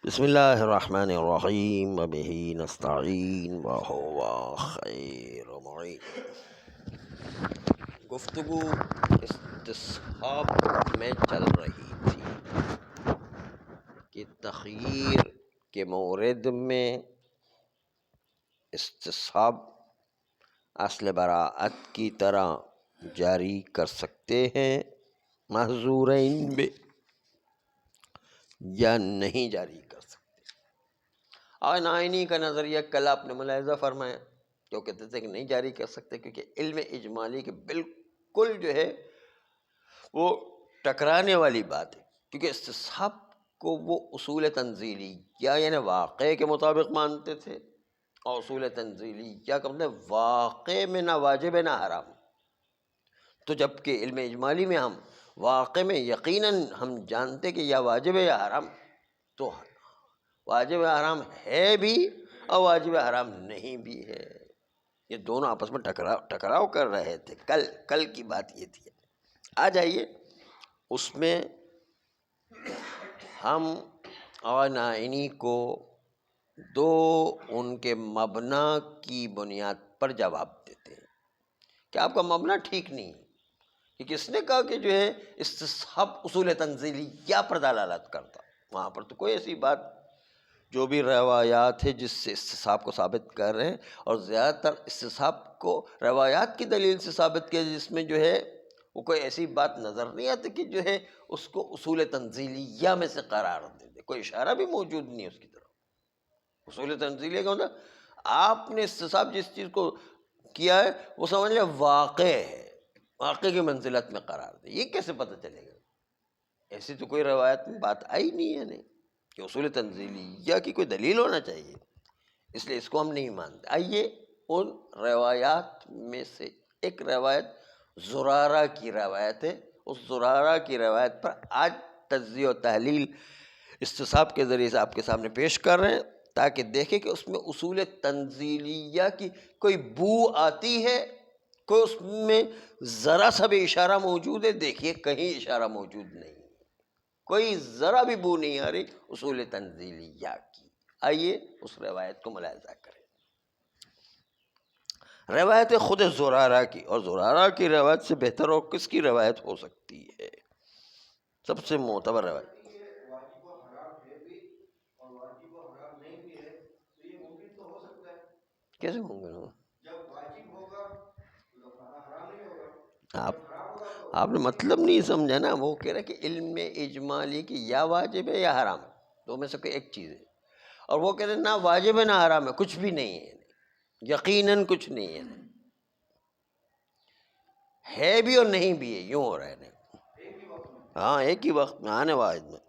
بسم اللہ الرحمن الرحیم وبہ نستعین وہو خیر معین۔ گفتگو استصحاب میں چل رہی تھی کہ تخییر کے مورد میں استصحاب اصل براعت کی طرح جاری کر سکتے ہیں محظورین میں یا نہیں جاری کر سکتے۔ اور نائنی کا نظریہ کل آپ نے ملاحظہ فرمایا، جو کہتے تھے کہ نہیں جاری کر سکتے کیونکہ علم اجمالی کے بالکل جو ہے وہ ٹکرانے والی بات ہے، کیونکہ استصحاب کو وہ اصول تنزیلی یعنی واقع کے مطابق مانتے تھے، اور اصول تنزیلی کیا کہتے ہیں واقع میں نہ واجب ہے نہ حرام۔ تو جبکہ علم اجمالی میں ہم واقع میں یقیناً ہم جانتے کہ یا واجب ہے یا حرام، تو واجب حرام ہے بھی اور واجب حرام نہیں بھی ہے، یہ دونوں آپس میں ٹکراؤ کر رہے تھے۔ کل کی بات یہ تھی۔ آ جائیے اس میں ہم اور نائنی کو دو ان کے مبنا کی بنیاد پر جواب دیتے ہیں کہ آپ کا مبنا ٹھیک نہیں ہے، کہ کس نے کہا کہ جو ہے استصحاب اصول تنزیلی یا پر دلالت کرتا، وہاں پر تو کوئی ایسی بات، جو بھی روایات ہے جس سے استصحاب کو ثابت کر رہے ہیں، اور زیادہ تر استصحاب کو روایات کی دلیل سے ثابت کیا جس میں جو ہے وہ کوئی ایسی بات نظر نہیں آتی کہ جو ہے اس کو اصول تنزیلیہ میں سے قرار دے دے، کوئی اشارہ بھی موجود نہیں اس کی طرف۔ اصول تنزیلیہ کا مطلب آپ نے استصحاب جس چیز کو کیا ہے وہ سمجھ لیں واقع ہے، واقع کی منزلت میں قرار دے، یہ کیسے پتہ چلے گا؟ ایسی تو کوئی روایت میں بات آئی نہیں ہے، نہیں کہ اصول تنزیلیہ کی کوئی دلیل ہونا چاہیے، اس لیے اس کو ہم نہیں مانتے۔ آئیے ان روایات میں سے ایک روایت زرارہ کی روایت ہے، اس زرارہ کی روایت پر آج تجزیہ و تحلیل استصحاب کے ذریعے سے آپ کے سامنے پیش کر رہے ہیں، تاکہ دیکھیں کہ اس میں اصول تنزیلیہ کی کوئی بو آتی ہے، کوئی اس میں ذرا سا بھی اشارہ موجود ہے؟ دیکھیے کہیں اشارہ موجود نہیں، کوئی ذرا بھی بو نہیں آ رہی اصول تنزیلیہ کی۔ آئیے اس روایت کو ملاحظہ کریں۔ روایت خود زرارہ کی، اور زرارہ کی روایت سے بہتر اور کس کی روایت ہو سکتی ہے؟ سب سے معتبر روایت کیسے ممکن ہوگا؟ آپ نے مطلب نہیں سمجھا نا، وہ کہہ رہے کہ علم اجمالی کی یا واجب ہے یا حرام، دو میں سے کوئی ایک چیز ہے، اور وہ کہہ رہے نہ واجب ہے نہ حرام ہے، کچھ بھی نہیں ہے، یقیناً کچھ نہیں ہے بھی اور نہیں بھی ہے، یوں ہو رہا ہے۔ ہاں ایک ہی وقت میں آنے واحد میں۔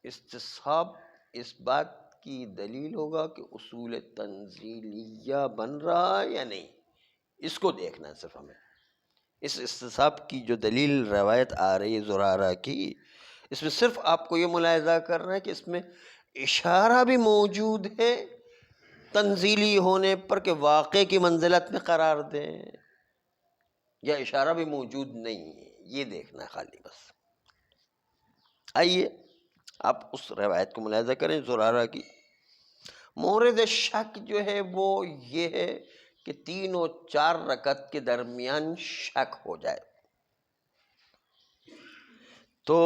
استصحاب اس بات کی دلیل ہوگا کہ اصول تنزیلیہ بن رہا ہے یا نہیں، اس کو دیکھنا ہے صرف ہمیں۔ اس استصحاب کی جو دلیل روایت آ رہی ہے زرارہ کی، اس میں صرف آپ کو یہ ملاحظہ کرنا ہے کہ اس میں اشارہ بھی موجود ہے تنزیلی ہونے پر کہ واقع کی منزلت میں قرار دیں، یا اشارہ بھی موجود نہیں ہے، یہ دیکھنا ہے خالی بس۔ آئیے آپ اس روایت کو ملاحظہ کریں زرارہ کی۔ مورد شک جو ہے وہ یہ ہے کہ 3 و 4 رکعت کے درمیان شک ہو جائے، تو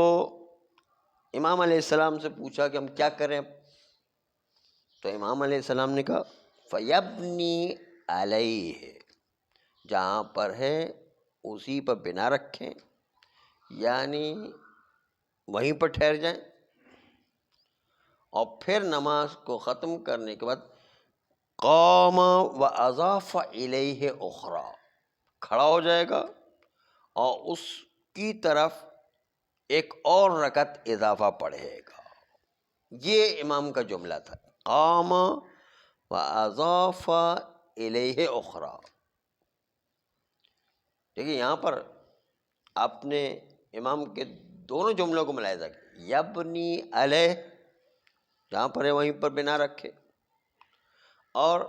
امام علیہ السلام سے پوچھا کہ ہم کیا کریں؟ تو امام علیہ السلام نے کہا فَيَبْنِي عَلَيْهِ، جہاں پر ہے اسی پر بنا رکھیں، یعنی وہیں پر ٹھہر جائیں، اور پھر نماز کو ختم کرنے کے بعد قام وَأَضَافَ إِلَيْهِ أُخْرَى، کھڑا ہو جائے گا اور اس کی طرف ایک اور رکعت اضافہ پڑھے گا۔ یہ امام کا جملہ تھا، قام وَأَضَافَ إِلَيْهِ أُخْرَى۔ دیکھیے یہاں پر آپ نے امام کے دونوں جملوں کو ملاحظہ کیا، یبنی علیہ جہاں پر ہے وہیں پر بنا رکھے، اور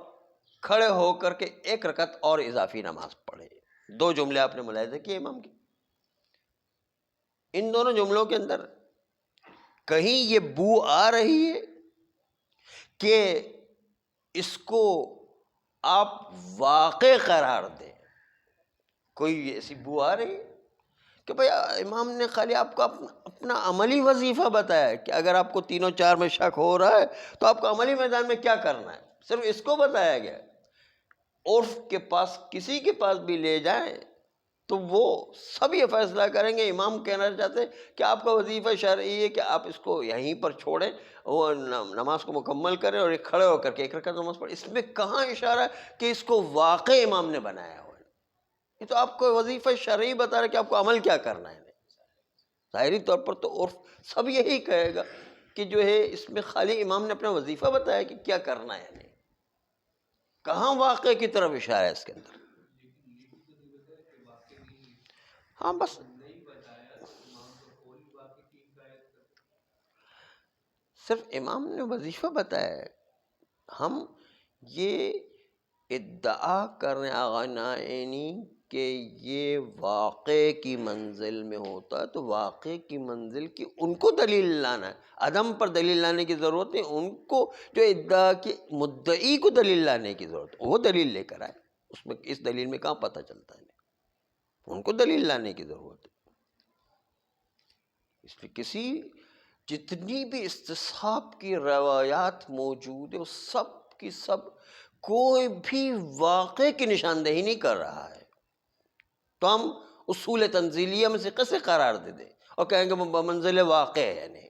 کھڑے ہو کر کے 1 رکعت اور اضافی نماز پڑھے. 2 جملے آپ نے ملاحظہ کیے امام کے. ان دونوں جملوں کے اندر کہیں یہ بو آ رہی ہے کہ اس کو آپ واقع قرار دیں؟ کوئی ایسی بو آ رہی ہے کہ بھئی امام نے خالی آپ کو اپنا عملی وظیفہ بتایا ہے کہ اگر آپ کو 3 و 4 میں شک ہو رہا ہے تو آپ کو عملی میدان میں کیا کرنا ہے، صرف اس کو بتایا گیا. عرف کے پاس کسی کے پاس بھی لے جائیں تو وہ سب یہ فیصلہ کریں گے. امام کہنا چاہتے ہیں کہ آپ کا وظیفہ شرعی ہے کہ آپ اس کو یہیں پر چھوڑیں، وہ نماز کو مکمل کریں اور ایک کھڑے ہو کر کے 1 رکعت نماز پڑھیں. اس میں کہاں اشارہ ہے کہ اس کو واقع امام نے بنایا ہوا ہے؟ یہ تو آپ کو وظیفہ شرعی بتا رہا ہے کہ آپ کو عمل کیا کرنا ہے. ظاہری طور پر تو عرف سب یہی کہے گا کہ جو ہے اس میں خالی امام نے اپنا وظیفہ بتایا کہ کیا کرنا ہے. نہیں، کہاں واقع کی طرف اشارہ ہے اس کے اندر؟ ہاں بس صرف امام نے وظیفہ بتایا ہے. ہم یہ ادعا کر رہے ہیں آغا نائینی کہ یہ واقع کی منزل میں ہوتا تو واقع کی منزل کی ان کو دلیل لانا ہے. عدم پر دلیل لانے کی ضرورت نہیں، ان کو جو ادعا کی مدعی کو دلیل لانے کی ضرورت ہے، وہ دلیل لے کر آئے. اس میں اس دلیل میں کہاں پتہ چلتا ہے؟ ان کو دلیل لانے کی ضرورت ہے. اس لیے کسی جتنی بھی استصحاب کی روایات موجود ہے وہ سب کی سب کوئی بھی واقع کی نشاندہی نہیں کر رہا ہے. تو ہم اصول تنزیلیہ میں سے کیسے قرار دے دیں اور کہیں گے بمنزل واقع ہے؟ نہیں.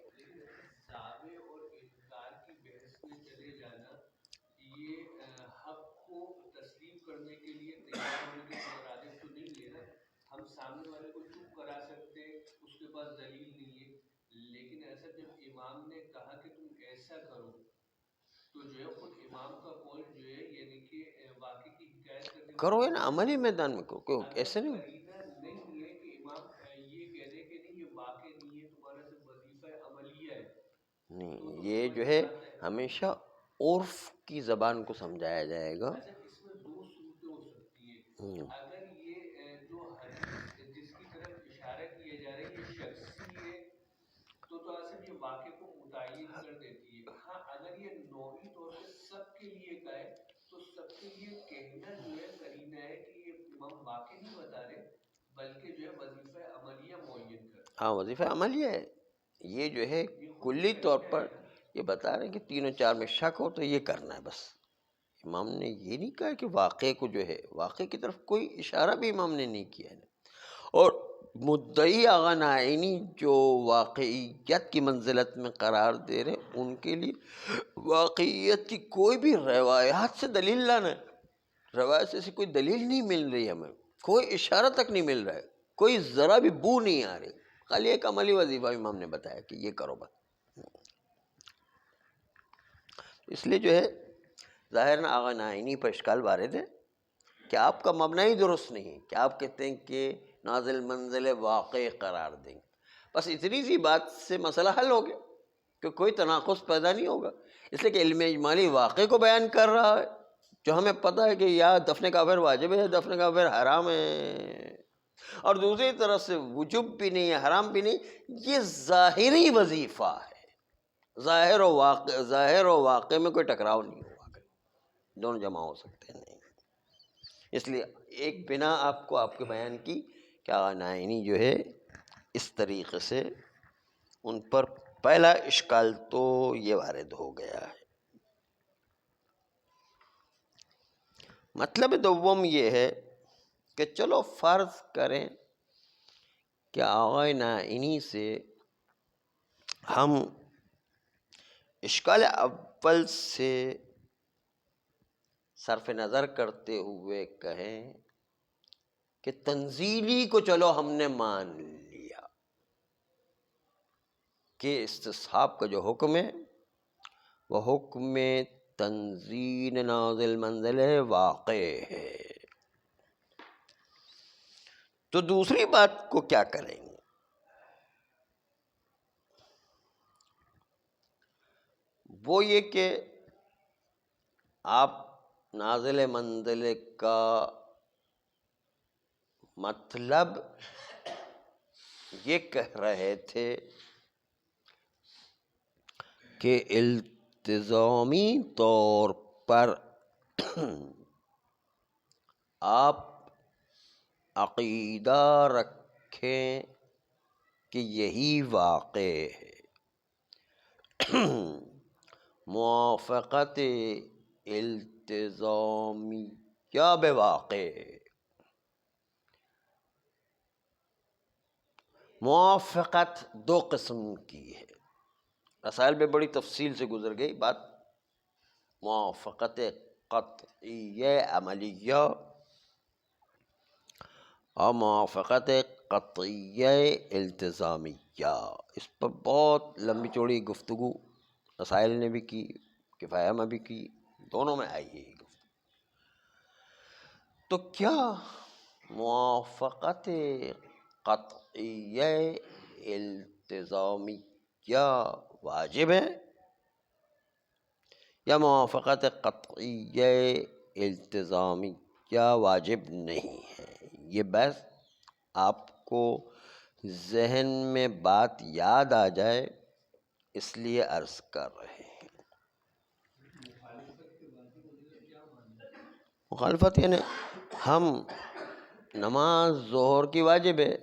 کرو ہے نا عملی میدان میں کرو، ایسے نہیں. نہیں، یہ جو ہے ہمیشہ عرف کی زبان کو سمجھایا جائے گا. ہاں وظیفہ عملیہ ہے. یہ جو ہے کلی طور پر یہ بتا رہے ہیں کہ 3 و 4 میں شک ہو تو یہ کرنا ہے بس. امام نے یہ نہیں کہا کہ واقع کو جو ہے واقع کی طرف کوئی اشارہ بھی امام نے نہیں کیا ہے. اور مدعی آغا نائینی جو واقعیت کی منزلت میں قرار دے رہے ہیں ان کے لیے واقعیت کی کوئی بھی روایات سے دلیل لانا ہے. روایت سے کوئی دلیل نہیں مل رہی ہمیں، کوئی اشارہ تک نہیں مل رہا ہے، کوئی ذرا بھی بو نہیں آ رہی. خالی ایک عملی وظیفہ امام نے بتایا کہ یہ کرو بس. اس لیے جو ہے ظاہر آغا نائینی پر اشکال وارد ہے کہ آپ کا مبنی ہی درست نہیں کہ آپ کہتے ہیں کہ نازل منزل واقع قرار دیں گے. بس اتنی سی بات سے مسئلہ حل ہو گیا کہ کوئی تناقض پیدا نہیں ہوگا. اس لیے کہ علم اجمالی واقع کو بیان کر رہا ہے جو ہمیں پتہ ہے کہ یا دفن کافر واجب ہے یا دفن کافر حرام ہے، اور دوسری طرف سے وجوب بھی نہیں ہے حرام بھی نہیں. یہ ظاہری وظیفہ ہے. ظاہر و واقع میں کوئی ٹکراؤ نہیں ہوگا، دونوں جمع ہو سکتے ہیں. نہیں، اس لیے ایک بنا آپ کے بیان کی کہ آغا نائینی جو ہے اس طریقے سے ان پر پہلا اشکال تو یہ وارد ہو گیا ہے. مطلب دوم یہ ہے کہ چلو فرض کریں کہ آغا نائینی سے ہم اشکال اول سے صرف نظر کرتے ہوئے کہیں کہ تنزیلی کو چلو ہم نے مان لیا کہ استصحاب کا جو حکم ہے وہ حکم تنزیل نازل منزل واقع ہے. تو دوسری بات کو کیا کریں گے؟ وہ یہ کہ آپ نازل منزل کا مطلب یہ کہہ رہے تھے کہ التزامی طور پر آپ عقیدہ رکھیں کہ یہی واقع ہے. موافقت التزامی کیا بواقع ہے. موافقت دو قسم کی ہے. رسائل میں بڑی تفصیل سے گزر گئی بات. موافقت قطعیہ عملیہ اور موافقت قطعیہ التزامیہ، اس پر بہت لمبی چوڑی گفتگو رسائل نے بھی کی، کفایہ میں بھی کی، دونوں میں آئی ہے یہ گفتگو. تو کیا موافقت قطعیہ التزامیہ واجب ہے یا موافقت قطعیہ التزامیہ واجب نہیں ہے؟ یہ بحث آپ کو ذہن میں بات یاد آ جائے اس لیے عرض کر رہے ہیں. مخالفت یعنی ہم نماز ظہر کی واجب ہے،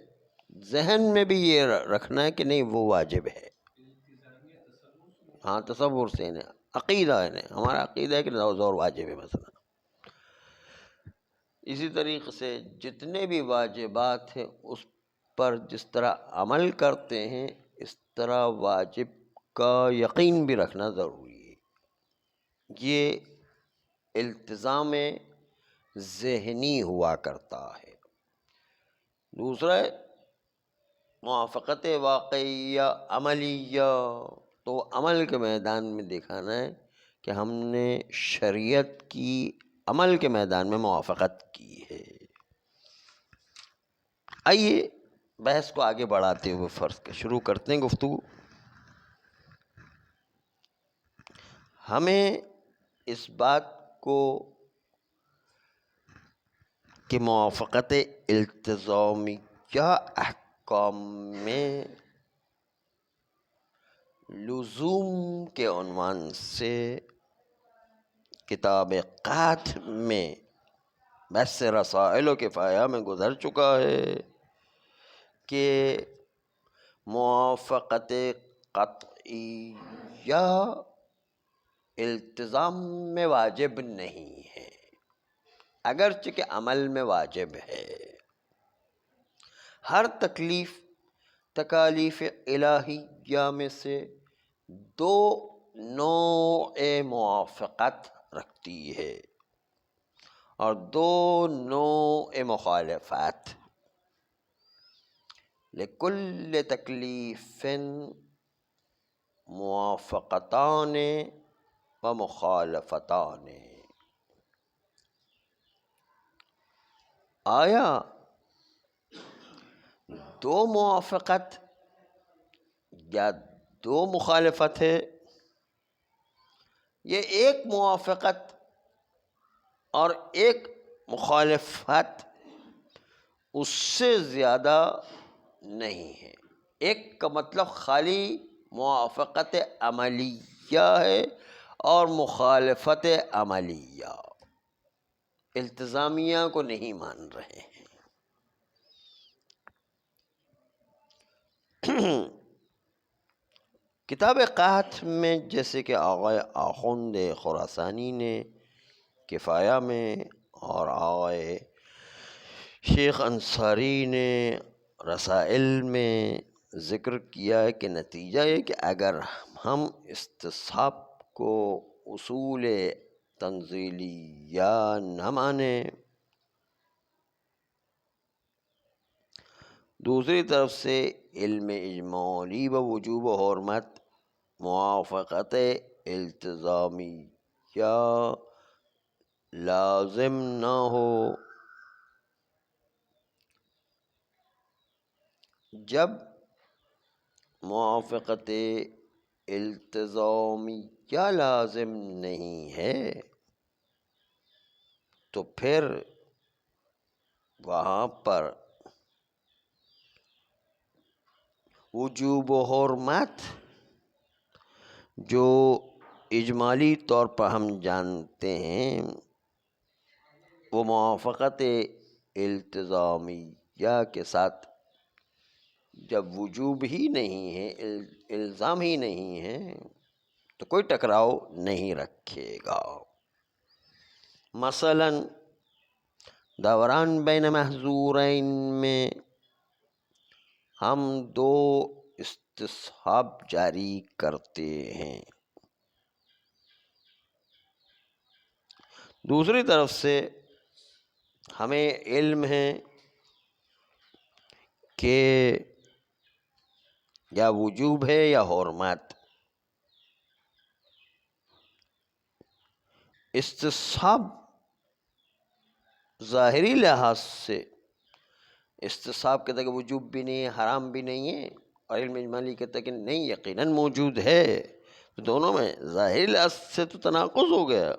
ذہن میں بھی یہ رکھنا ہے کہ نہیں وہ واجب ہے. ہاں تصور سے یعنی عقیدہ ہے، ہمارا عقیدہ ہے کہ ظہر واجب ہے مثلا. اسی طریقے سے جتنے بھی واجبات ہیں اس پر جس طرح عمل کرتے ہیں اس طرح واجب کا یقین بھی رکھنا ضروری ہے. یہ التزام ذہنی ہوا کرتا ہے. دوسرا ہے موافقت واقعیہ عملیہ، تو عمل کے میدان میں دکھانا ہے کہ ہم نے شریعت کی عمل کے میدان میں موافقت کی ہے. آئیے بحث کو آگے بڑھاتے ہوئے فرض کے شروع کرتے ہیں گفتگو. ہمیں اس بات کو کہ موافقت التزامیہ احکام میں لزوم کے عنوان سے کتاب قحط میں بحث رسائل و کفایہ میں گزر چکا ہے کہ موافقت قطعیہ التزام میں واجب نہیں ہے اگرچہ کہ عمل میں واجب ہے. ہر تکالیف الہیہ میں سے دو نوع موافقت رکھتی ہے اور دو نوع مخالفت. لکل تکلیف موافقتان و مخالفتان. آیا دو موافقت یا دو مخالفت ہے، یہ ایک موافقت اور ایک مخالفت اس سے زیادہ نہیں ہے. ایک کا مطلب خالی موافقت عملیہ ہے اور مخالفت عملیہ التزامیہ کو نہیں مان رہے ہیں. کتاب قحط میں جیسے کہ آغا آخوند خراسانی نے کفایہ میں اور آغا شیخ انصاری نے رسائل میں ذکر کیا ہے کہ نتیجہ یہ کہ اگر ہم استصحاب کو اصول تنزیلیہ نہ مانیں، دوسری طرف سے علم اجمالی و وجوب و حرمت موافقت التزامیہ لازم نہ ہو، جب موافقت التزامیہ لازم نہیں ہے تو پھر وہاں پر وجوب و حرمت جو اجمالی طور پر ہم جانتے ہیں وہ موافقت التزامیہ کے ساتھ جب وجوب ہی نہیں ہے، الزام ہی نہیں ہے، تو کوئی ٹکراؤ نہیں رکھے گا۔ مثلا دوران بین محظورین میں ہم دو استصحاب جاری کرتے ہیں، دوسری طرف سے ہمیں علم ہے کہ یا وجوب ہے یا حرمت۔ استصحاب ظاہری لحاظ سے استصحاب کہتا ہے کہ وجوب بھی نہیں ہے، حرام بھی نہیں ہے، اور علم اجمالی کہتا ہے کہ نہیں یقیناً موجود ہے، تو دونوں میں ظاہری لحاظ سے تو تناقض ہو گیا۔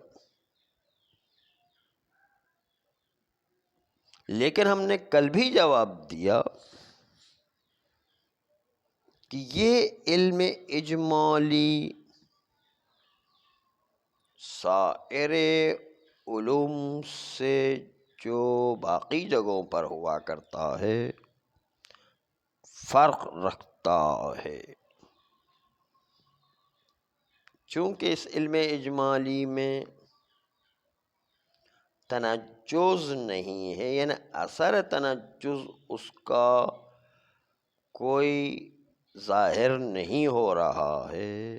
لیکن ہم نے کل بھی جواب دیا کہ یہ علم اجمالی سائر علوم سے جو باقی جگہوں پر ہوا کرتا ہے فرق رکھتا ہے، چونکہ اس علم اجمالی میں تنجز نہیں ہے، یعنی اثر تنجز اس کا کوئی ظاہر نہیں ہو رہا ہے،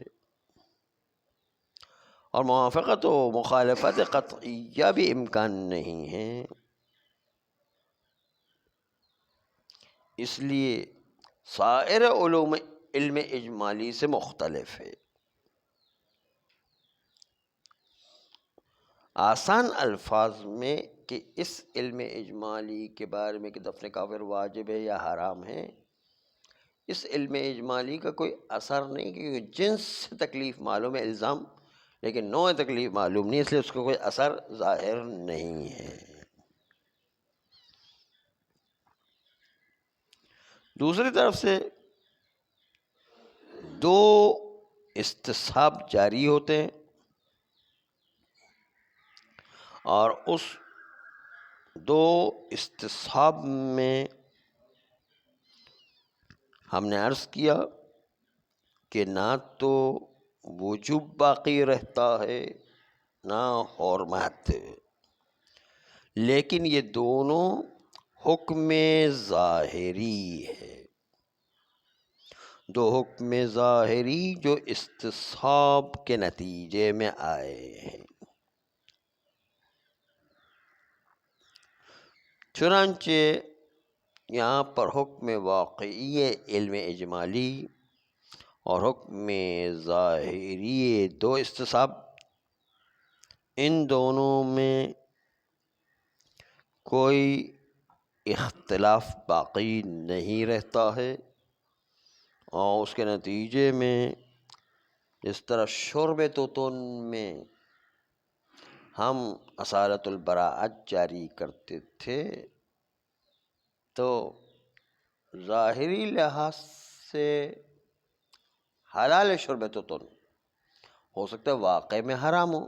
اور موافقت و مخالفت قطعیہ بھی امکان نہیں ہے۔ اس لیے سائر علوم علم اجمالی سے مختلف ہے۔ آسان الفاظ میں کہ اس علم اجمالی کے بارے میں کہ دفن کافر واجب ہے یا حرام ہے، اس علم اجمالی کا کوئی اثر نہیں، کیونکہ جنس سے تکلیف معلوم ہے، الزام، لیکن نوع تکلیف معلوم نہیں، اس لیے اس کا کوئی اثر ظاہر نہیں ہے۔ دوسری طرف سے دو استصحاب جاری ہوتے ہیں، اور اس دو استصحاب میں ہم نے عرض کیا کہ نہ تو وجوب باقی رہتا ہے نہ حرمت، لیکن یہ دونوں حکم ظاہری ہے، دو حکم ظاہری جو استصحاب کے نتیجے میں آئے ہیں۔ چنانچہ یہاں پر حکم واقعی علم اجمالی اور حکم ظاہری دو استصحاب، ان دونوں میں کوئی اختلاف باقی نہیں رہتا ہے، اور اس کے نتیجے میں جس طرح شرب توتن میں ہم اصالت البراءت جاری کرتے تھے، تو ظاہری لحاظ سے حلال شرب توتن ہو سکتا ہے واقع میں حرام ہو،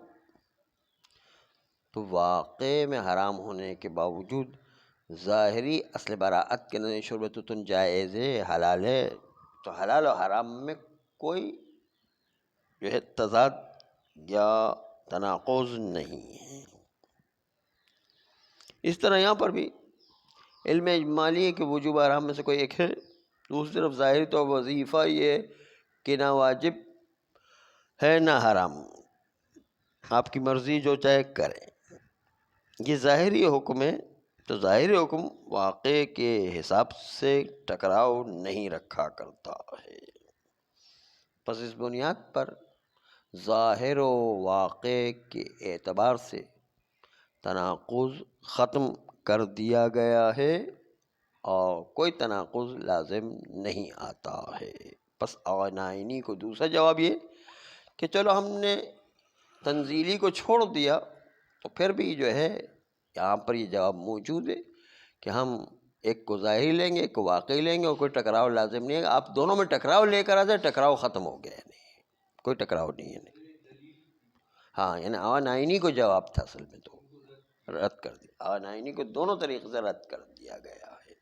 تو واقع میں حرام ہونے کے باوجود ظاہری اصل براءت کے نتیجے شرب توتن جائز ہے، حلال ہے، تو حلال و حرام میں کوئی جو ہے تضاد یا تناقض نہیں ہے۔ اس طرح یہاں پر بھی علم اجمالی ہے کہ وجوب حرام میں سے کوئی ایک ہے، دوسری طرف ظاہری طور وظیفہ یہ ہے کہ نہ واجب ہے نہ حرام، آپ کی مرضی جو چاہے کریں، یہ ظاہری حکم ہے، تو ظاہری حکم واقع کے حساب سے ٹکراؤ نہیں رکھا کرتا ہے۔ پس اس بنیاد پر ظاہر و واقع کے اعتبار سے تناقض ختم کر دیا گیا ہے، اور کوئی تناقض لازم نہیں آتا ہے۔ پس آئینی کو دوسرا جواب یہ کہ چلو ہم نے تنزیلی کو چھوڑ دیا، تو پھر بھی جو ہے یہاں پر یہ جواب موجود ہے کہ ہم ایک کو ظاہری لیں گے، ایک کو واقعی لیں گے، اور کوئی ٹکراؤ لازم نہیں ہے. آپ دونوں میں ٹکراؤ لے کر آ جائے، ٹکراؤ ختم ہو گیا. نہیں، کوئی ٹکراؤ نہیں ہے. نہیں، ہاں، یعنی آن آئینی کو جواب تھا اصل میں، تو رد کر دیا. آن آئینی کو دونوں طریقے سے رد کر دیا گیا ہے.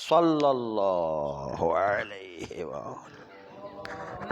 صلی اللہ علیہ وآلہ